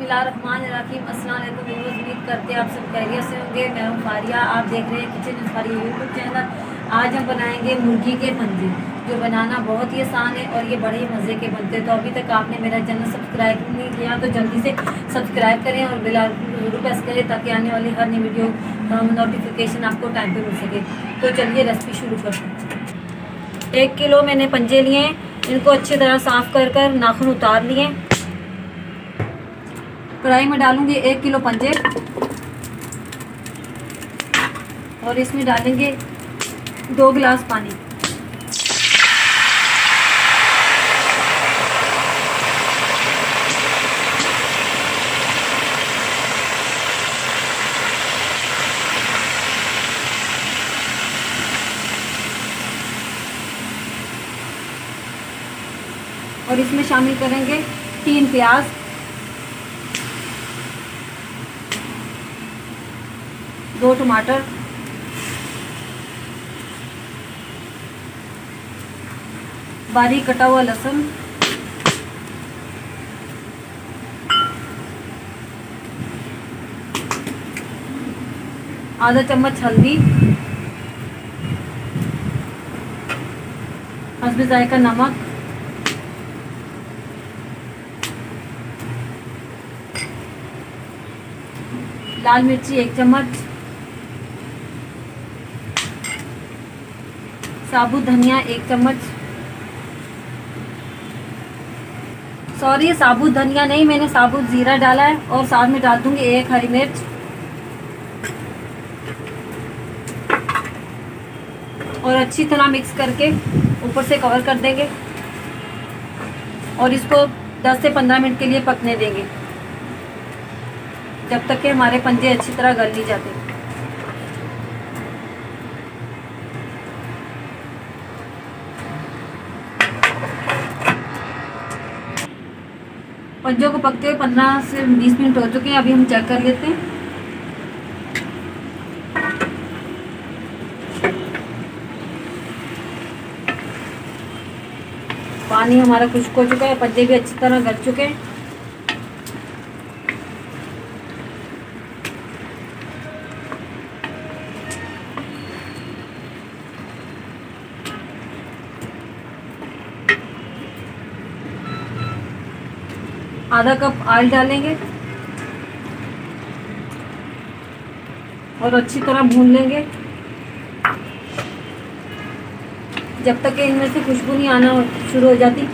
बिस्मिल्लाहिर्रहमानिर्रहीम। अस्सलाम वालेकुम व्यूअर्स, उम्मीद करते हैं आप सब खैरियत से होंगे। मैं हूं फारिया, आप देख रहे हैं kitchen with Faria YouTube channel. आज हम बनाएंगे मुर्गी के पंजे, जो बनाना बहुत ही आसान है और ये बड़े ही मज़े के बनते हैं। तो अभी तक आपने मेरा चैनल सब्सक्राइब नहीं किया तो जल्दी से सब्सक्राइब करें और बेल आइकन को जरूर प्रेस करें ताकि आने वाली हर नई वीडियो नोटिफिकेशन आपको टाइम पर मिल सके। तो चलिए रेसिपी शुरू करते हैं। 1 किलो मैंने पंजे लिए हैं, इनको अच्छी तरह साफ़ कर कर नाखून उतार लिए। कढ़ाई में डालूंगी 1 किलो पंजे और इसमें डालेंगे 2 गिलास पानी। और इसमें शामिल करेंगे 3 प्याज, 2 टमाटर, बारीक कटा हुआ लहसुन, आधा चम्मच हल्दी, हस्बे जायका नमक, लाल मिर्ची 1 चम्मच, साबुत धनिया 1 चम्मच, सॉरी साबुत धनिया नहीं, मैंने साबुत जीरा डाला है। और साथ में डाल दूंगी 1 हरी मिर्च और अच्छी तरह मिक्स करके ऊपर से कवर कर देंगे और इसको 10 से 15 मिनट के लिए पकने देंगे जब तक कि हमारे पंजे अच्छी तरह गल नहीं जाते। पंजों को पकते हुए 15 से 20 मिनट हो चुके हैं। अभी हम चेक कर लेते हैं। पानी हमारा खुश्क हो चुका है, पंजे भी अच्छी तरह गल चुके हैं। आधा कप ऑयल डालेंगे और अच्छी तरह भून लेंगे जब तक कि इनमें से खुशबू नहीं आना शुरू हो जाती।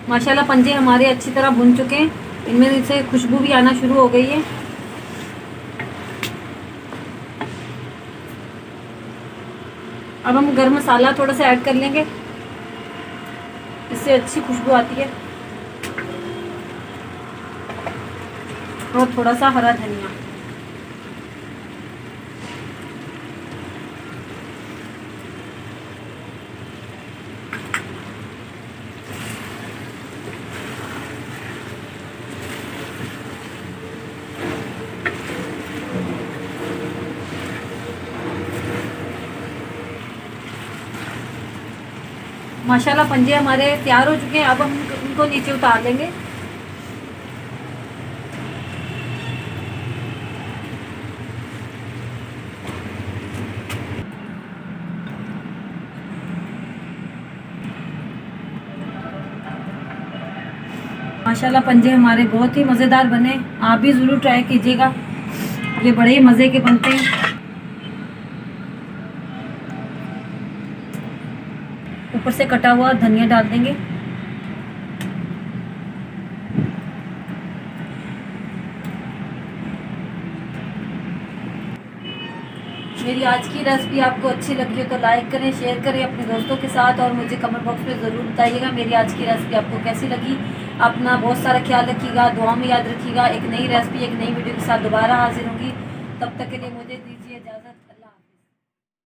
माशाल्लाह पंजे हमारे अच्छी तरह भुन चुके हैं, इनमें से खुशबू भी आना शुरू हो गई है। अब हम गरम मसाला थोड़ा सा ऐड कर लेंगे, इससे अच्छी खुशबू आती है। और थोड़ा सा हरा धनिया। माशाल्लाह पंजे हमारे तैयार हो चुके हैं। अब हम उनको नीचे उतार लेंगे। माशाल्लाह पंजे हमारे बहुत ही मज़ेदार बने, आप भी ज़रूर ट्राई कीजिएगा, ये बड़े ही मज़े के बनते हैं। ऊपर से कटा हुआ धनिया डाल देंगे। मेरी आज की रेसिपी आपको अच्छी लगी हो तो लाइक करें, शेयर करें अपने दोस्तों के साथ और मुझे कमेंट बॉक्स में ज़रूर बताइएगा मेरी आज की रेसिपी आपको कैसी लगी। अपना बहुत सारा ख्याल रखिएगा, दुआ में याद रखिएगा। एक नई रेसिपी, एक नई वीडियो के साथ दोबारा हाजिर होंगी। तब तक के लिए मुझे दीजिए।